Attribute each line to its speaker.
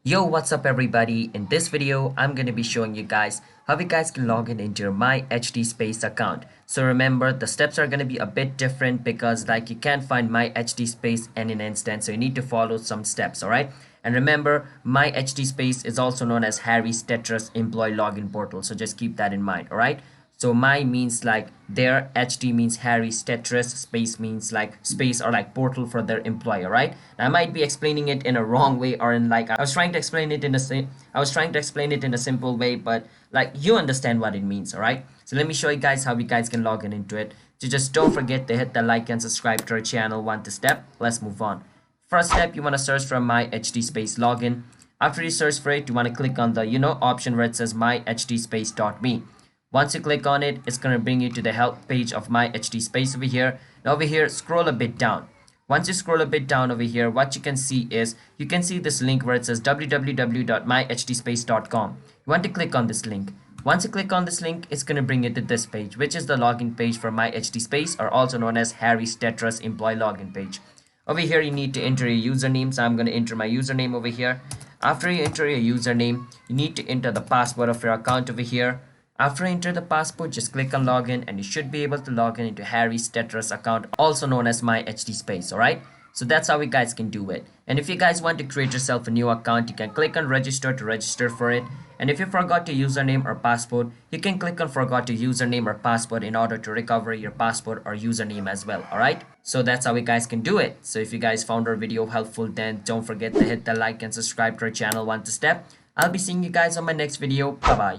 Speaker 1: Yo, what's up everybody? In this video, I'm going to be showing you guys how you guys can log in into your MyHTSpace account. So remember, the steps are going to be a bit different because you can't find MyHTSpace in an instant, so you need to follow some steps, alright? And remember, MyHTSpace is also known as Harry's Tetris employee login portal, so just keep that in mind, alright? So my means their, HT means Harry's Tetris, space means space or portal for their employer, right? I might be explaining it in a wrong way or in I was trying to explain it in a simple way, but you understand what it means, alright? So let me show you guys how you guys can log in into it. So just don't forget to hit the like and subscribe to our channel. Want to step? Let's move on. First step, you want to search for MyHTSpace login. After you search for it, you want to click on the option where it says myhtspace.me. Once you click on it, it's going to bring you to the help page of MyHTSpace over here. Now over here, scroll a bit down. Once you scroll a bit down over here, what you can see is, you can see this link where it says www.myhtspace.com. You want to click on this link. Once you click on this link, it's going to bring you to this page, which is the login page for MyHTSpace, or also known as Harry's Tetris employee login page. Over here, you need to enter your username, so I'm going to enter my username over here. After you enter your username, you need to enter the password of your account over here. After you enter the password, just click on login and you should be able to log in into Harry's Tetris account, also known as MyHTSpace, alright? So that's how you guys can do it. And if you guys want to create yourself a new account, you can click on register to register for it. And if you forgot your username or password, you can click on forgot your username or password in order to recover your password or username as well, alright? So that's how you guys can do it. So if you guys found our video helpful, then don't forget to hit the like and subscribe to our channel. Want to step? I'll be seeing you guys on my next video. Bye bye.